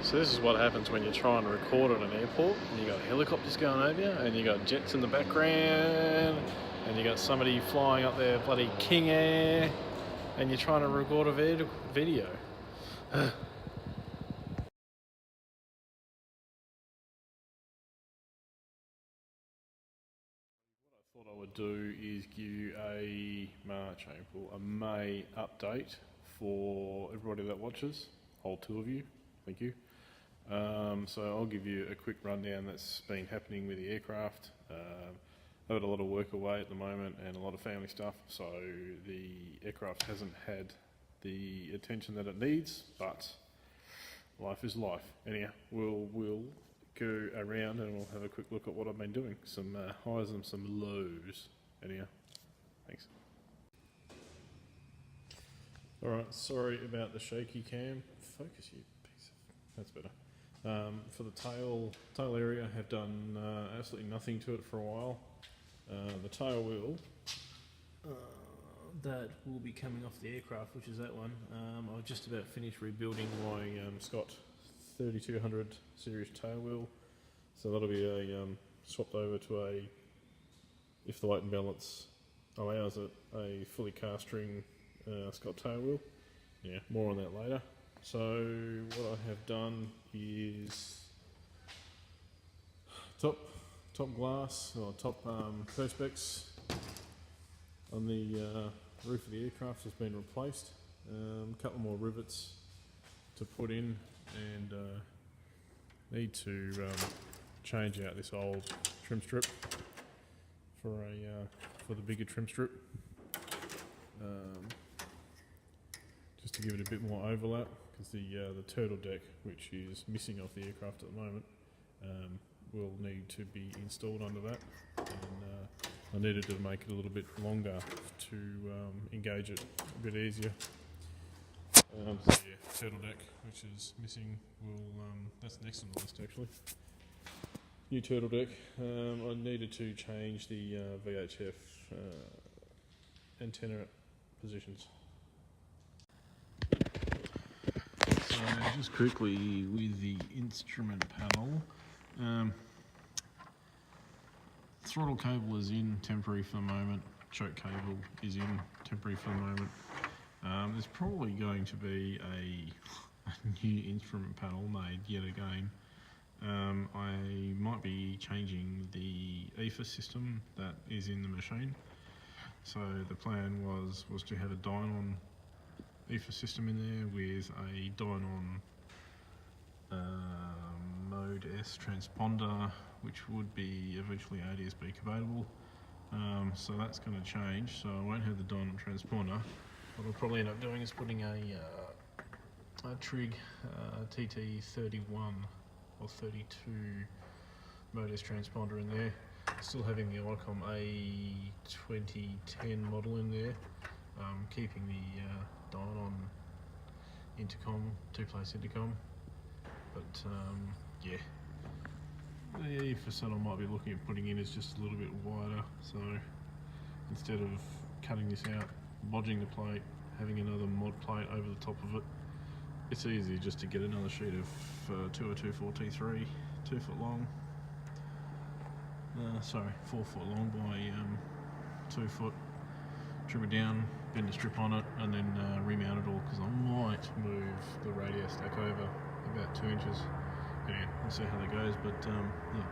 So this is what happens when you're trying to record at an airport and you got helicopters going over you and you got jets in the background and you got somebody flying up there bloody King Air and you're trying to record a video. What I thought I would do is give you a May update for everybody that watches, whole two of you, thank you. So I'll give you a quick rundown that's been happening with the aircraft. I've got a lot of work away at the moment and a lot of family stuff, so the aircraft hasn't had the attention that it needs, but life is life. Anyhow, we'll go around and we'll have a quick look at what I've been doing. Some highs and some lows. Anyhow, thanks. Alright, sorry about the shaky cam. Focus, you piece of... That's better. For the tail area, I have done absolutely nothing to it for a while. The tail wheel that will be coming off the aircraft, which is that one. I've just about finished rebuilding my Scott 3200 series tail wheel, so that'll be swapped over to a, if the weight and balance allows it, a fully cast ring Scott tail wheel. Yeah, more on that later. So what I have done is top glass or top perspex on the roof of the aircraft has been replaced. A couple more rivets to put in, and need to change out this old trim strip for the bigger trim strip, just to give it a bit more overlap, because the turtle deck, which is missing off the aircraft at the moment, will need to be installed under that, and I needed to make it a little bit longer to engage it a bit easier. So yeah, turtle deck, which is missing, that's next on the list actually. New turtle deck. I needed to change the VHF antenna positions. So just quickly with the instrument panel, throttle cable is in temporary for the moment, choke cable is in temporary for the moment. There's probably going to be a new instrument panel made yet again. I might be changing the EFA system that is in the machine. So the plan was to have a Dynon EFA system in there with a Dynon Mode S transponder, which would be eventually ADS-B compatible. So that's going to change, so I won't have the Dynon transponder. What I'll probably end up doing is putting a Trig TT31 or 32 Mode S transponder in there. Still having the ICOM A2010 model in there, keeping the Dynon intercom, two-place intercom, but yeah, the facade I might be looking at putting in is just a little bit wider, so instead of cutting this out, bodging the plate, having another mod plate over the top of it, it's easy just to get another sheet of 2024 T3, 2 foot long, 4 foot long by 2 foot, trim it down, bend the strip on it, and then remount it all, because I might move the radio stack over about 2 inches. Yeah, we'll see how that goes, but yeah.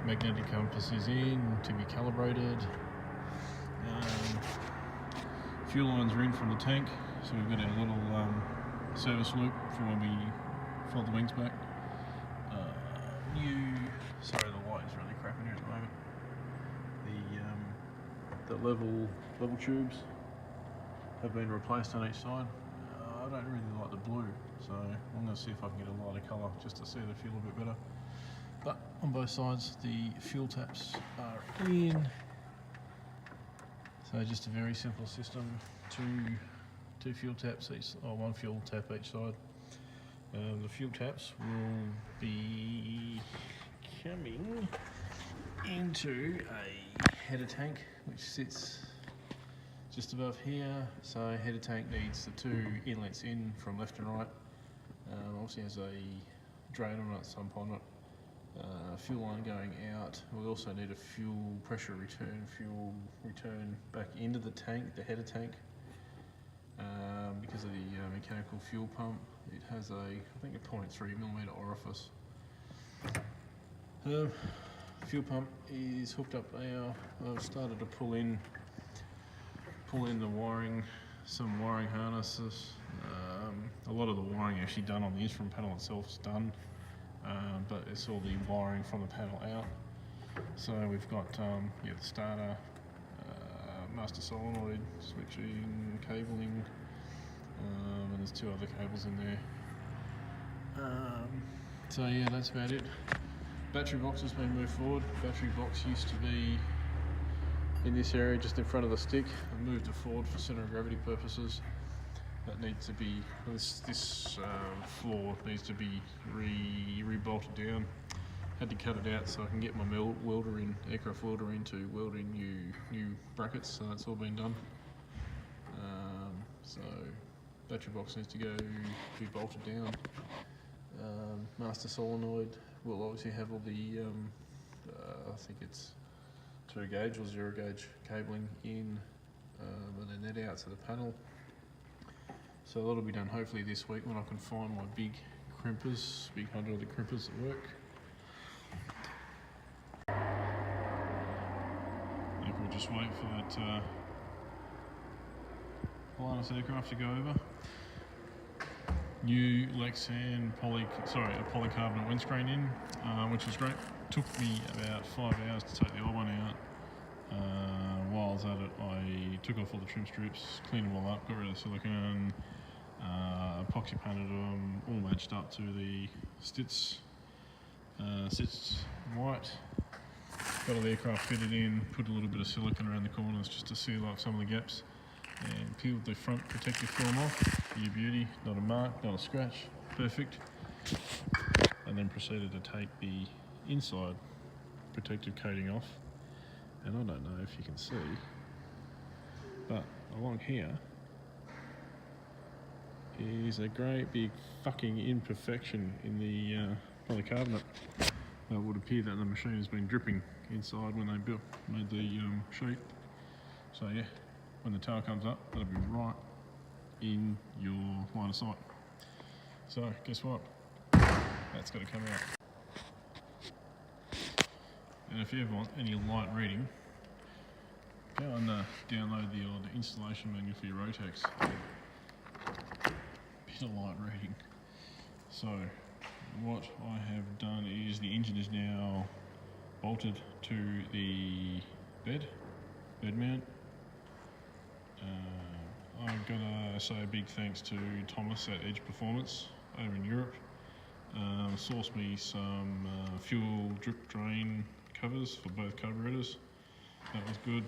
Magnetic compass is in to be calibrated. Fuel lines are in from the tank, so we've got our little service loop for when we fold the wings back. Sorry, the light is really crap in here at the moment. The level tubes have been replaced on each side. I don't really like the blue, so I'm going to see if I can get a lighter colour just to see the fuel a bit better. But on both sides, the fuel taps are in. So just a very simple system, two fuel taps each, or one fuel tap each side. The fuel taps will be coming into a header tank, which sits just above here. So header tank needs the two inlets in from left and right. Obviously has a drain on it at some point. Fuel line going out. We also need a fuel return back into the tank, the header tank, because of the mechanical fuel pump. It has I think a 0.3mm orifice. Fuel pump is hooked up now. I've started to pull in the wiring, some wiring harnesses. A lot of the wiring actually done on the instrument panel itself is done, but it's all the wiring from the panel out. So we've got the starter, master solenoid, switching, cabling, and there's two other cables in there. So yeah, that's about it. Battery box has been moved forward. Battery box used to be in this area just in front of the stick. I moved it forward for centre of gravity purposes. That needs to be, this floor needs to be re-bolted down. Had to cut it out so I can get my aircraft welder in to weld in new brackets, so that's all been done. So battery box needs to be bolted down. Master solenoid will obviously have all the, I think it's 2 gauge or 0 gauge cabling in, and then that out to the panel. So that'll be done hopefully this week when I can find my big crimpers, big hydraulic crimpers that work. I think we'll just wait for that Pilatus aircraft to go over. New Lexan polycarbonate windscreen in, which was great. Took me about 5 hours to take the old one out. While I was at it, I took off all the trim strips, cleaned them all up, got rid of the silicone, epoxy painted them, all matched up to the Stitz white. Got all the aircraft fitted in, put a little bit of silicone around the corners just to seal up some of the gaps, and peeled the front protective film off. Your beauty, not a mark, not a scratch, perfect. And then proceeded to take the inside protective coating off. And I don't know if you can see, but along here is a great big fucking imperfection in the polycarbonate. It would appear that the machine has been dripping inside when they made the sheet. So yeah, when the tail comes up, that'll be right in your line of sight. So guess what? That's got to come out. And if you ever want any light reading, go and download the old installation manual for your Rotax. Bit of light reading. So what I have done is the engine is now bolted to the bed mount. I've got to say a big thanks to Thomas at Edge Performance over in Europe. Sourced me some fuel drip drain covers for both carburetors. That was good.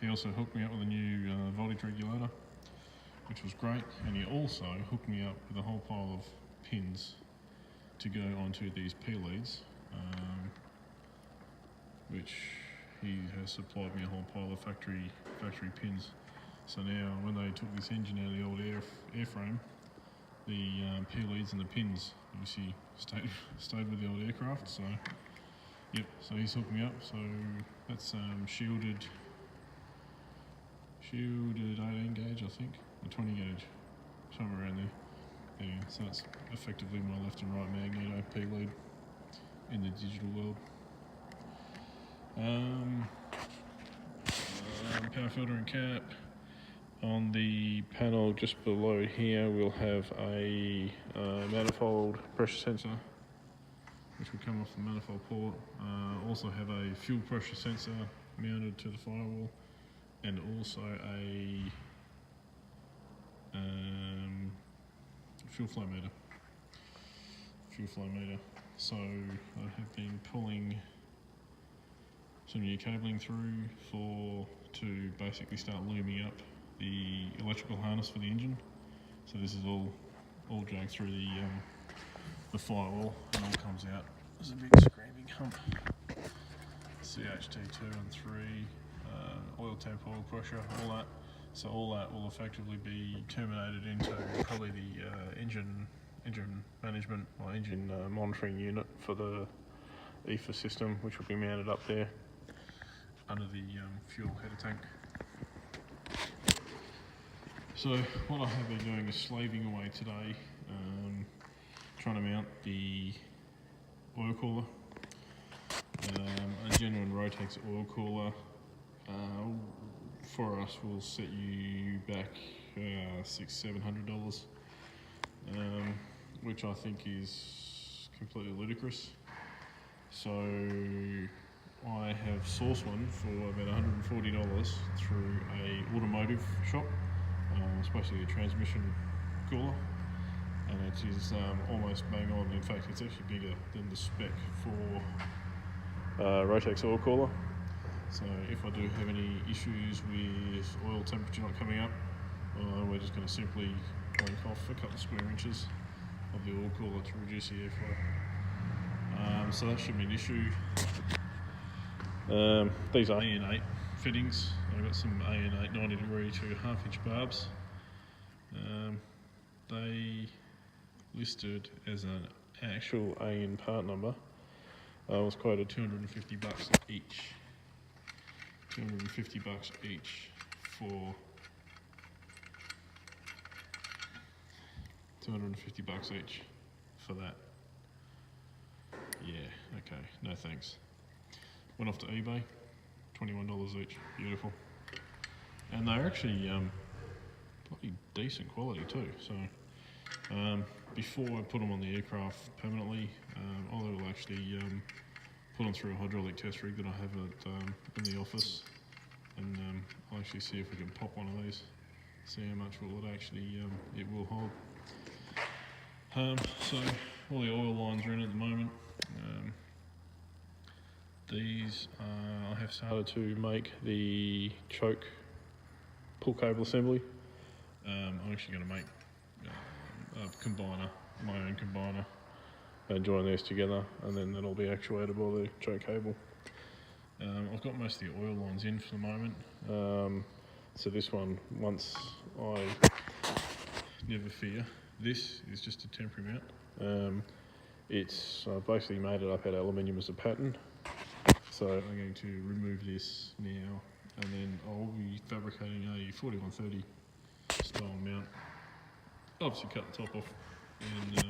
He also hooked me up with a new voltage regulator, which was great, and he also hooked me up with a whole pile of pins to go onto these P-leads, which he has supplied me a whole pile of factory pins. So now when they took this engine out of the old airframe, the P-leads and the pins obviously stayed with the old aircraft. So yep, so he's hooked me up. So that's shielded 18 gauge, I think, or 20 gauge, somewhere around there. Yeah, so that's effectively my left and right magneto P-lead in the digital world. Power filter and cap. On the panel just below here, we'll have a manifold pressure sensor, which will come off the manifold port. Also have a fuel pressure sensor mounted to the firewall, and also a fuel flow meter. So I have been pulling some new cabling through to basically start looming up the electrical harness for the engine. So this is all dragged through the firewall and all comes out. There's a big screaming hump. CHT 2 and 3, oil temp, oil pressure, all that. So all that will effectively be terminated into probably the engine engine management or engine monitoring unit for the ether system, which will be mounted up there under the fuel header tank. So what I have been doing is slaving away today, trying to mount the oil cooler, a genuine Rotax oil cooler. For us will set you back $600-700, which I think is completely ludicrous. So I have sourced one for about $140 through a automotive shop. It's basically a transmission cooler, and it is almost bang on. In fact, it's actually bigger than the spec for Rotax oil cooler. So if I do have any issues with oil temperature not coming up, we're just going to simply crank off a couple of square inches of the oil cooler to reduce the airflow. So that shouldn't be an issue. These are AN8 fittings. I've got some AN8 90° to 1/2 inch barbs. They listed as an actual AN part number. I was quoted $250 each. $250 each for $250 each for that. Yeah, okay, no thanks. Went off to eBay, $21 each, beautiful. And they're actually pretty decent quality too. So before I put them on the aircraft permanently, I will actually put them through a hydraulic test rig that I have in the office, and I'll actually see if we can pop one of these, see how much will it actually it will hold. So all the oil lines are in at the moment. These I have started to make the choke pull cable assembly. I'm actually going to make a combiner, my own combiner, and join these together, and then that'll be actuated by the choke cable. I've got most of the oil lines in for the moment. So this one, once I never fear, this is just a temporary mount. It's basically made it up out of aluminium as a pattern. So I'm going to remove this now, and then I'll be fabricating a 4130 style mount. Obviously cut the top off, and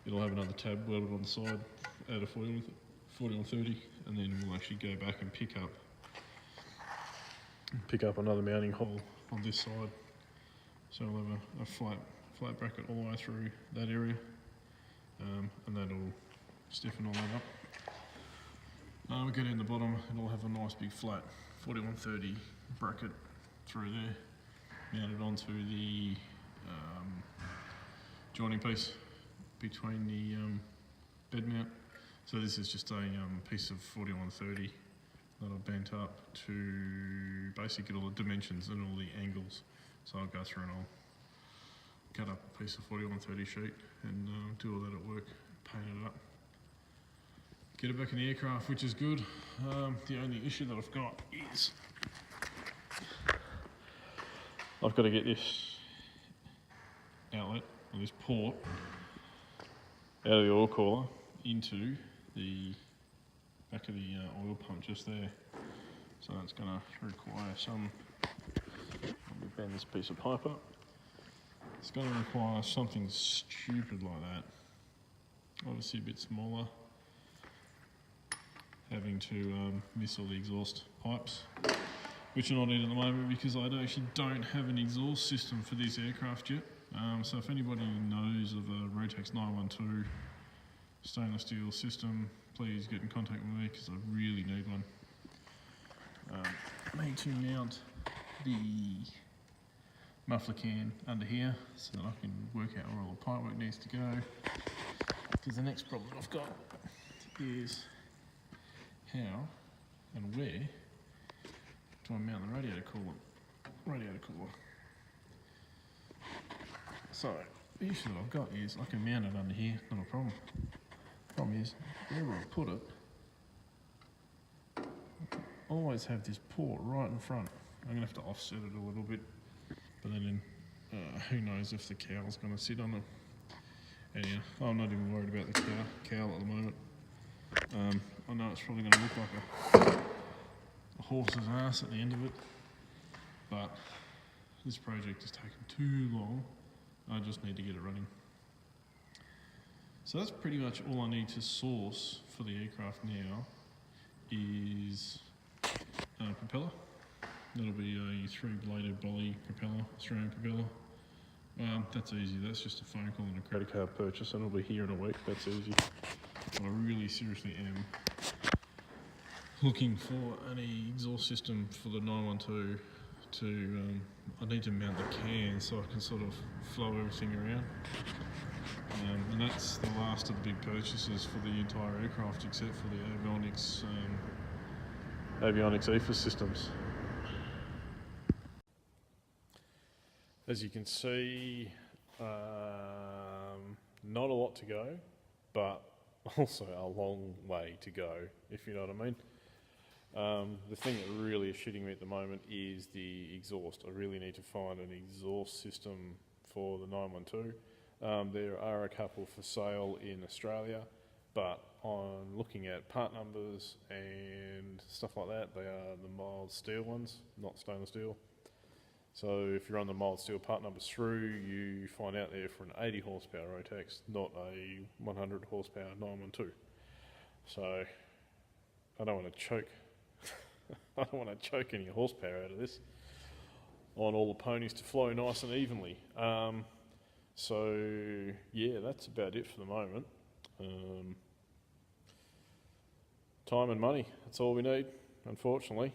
it'll have another tab welded on the side out of 4130, and then we'll actually go back and pick up another mounting hole on this side. So we'll have a flat bracket all the way through that area, and that'll stiffen all that up. We get in the bottom, it'll have a nice big flat 4130 bracket through there, mounted onto the joining piece between the bed mount. So this is just a piece of 4130 that I've bent up to basically get all the dimensions and all the angles. So I'll go through and I'll cut up a piece of 4130 sheet and do all that at work, paint it up, get it back in the aircraft, which is good. The only issue that I've got is I've got to get this outlet, or this port, out of the oil cooler into the back of the oil pump just there. So that's going to require some, let me bend this piece of pipe up. It's going to require something stupid like that, obviously a bit smaller, having to miss all the exhaust pipes, which are not in at the moment because I actually don't have an exhaust system for this aircraft yet. So if anybody knows of a Rotax 912 stainless steel system, please get in contact with me because I really need one. I need to mount the muffler can under here so that I can work out where all the pipe work needs to go, because the next problem I've got is how and where do I mount the radiator cooler. So the issue that I've got is I can mount it under here, not a problem. Problem is, wherever I put it, I always have this port right in front. I'm going to have to offset it a little bit, but then who knows if the cowl's going to sit on it. Anyhow, I'm not even worried about the cowl at the moment. I know it's probably going to look like a horse's ass at the end of it, but this project has taken too long. I just need to get it running. So that's pretty much all I need to source for the aircraft now is propeller. That'll be a 3-bladed Bolly propeller, Australian propeller. That's easy, that's just a phone call and a credit card purchase, and it'll be here in a week. That's easy. But I really seriously am looking for any exhaust system for the 912 to, I need to mount the can so I can sort of flow everything around. And that's the last of the big purchases for the entire aircraft except for the avionics EFA systems. As you can see, not a lot to go, but also a long way to go, if you know what I mean. The thing that really is shitting me at the moment is the exhaust. I really need to find an exhaust system for the 912. There are a couple for sale in Australia, but on looking at part numbers and stuff like that, they are the mild steel ones, not stainless steel. So if you're on the mild steel part numbers through, you find out there for an 80 horsepower Rotax, not a 100 horsepower 912. So I don't want to choke. I don't want to choke any horsepower out of this. I want all the ponies to flow nice and evenly. So yeah, that's about it for the moment. Time and money, that's all we need, unfortunately.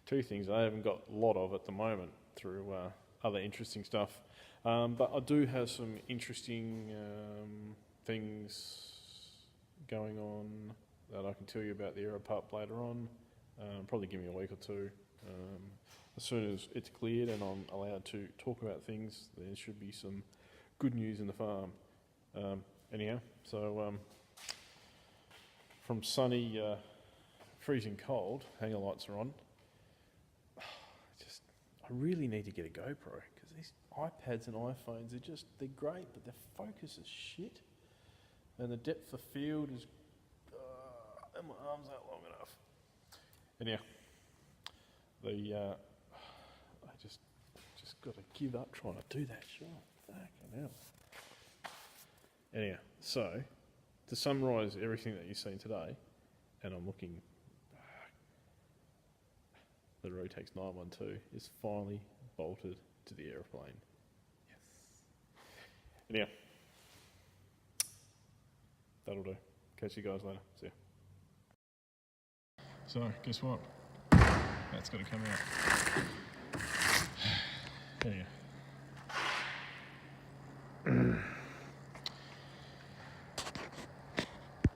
Two things I haven't got a lot of at the moment through other interesting stuff. But I do have some interesting things going on that I can tell you about the Aeropup later on. Probably give me a week or two. As soon as it's cleared and I'm allowed to talk about things, there should be some good news in the farm. Anyhow, so from sunny, freezing cold, hanger lights are on. I really need to get a GoPro because these iPads and iPhones they're great, but their focus is shit, and the depth of field is and my arms aren't long enough. Anyhow, I just got to give up trying to do that shot. Fucking hell. Anyhow, so to summarise everything that you've seen today, and I'm looking. The Rotax 912 is finally bolted to the aeroplane. Yes. Anyhow, that'll do. Catch you guys later. See ya. So, guess what? That's got to come out. Anyhow.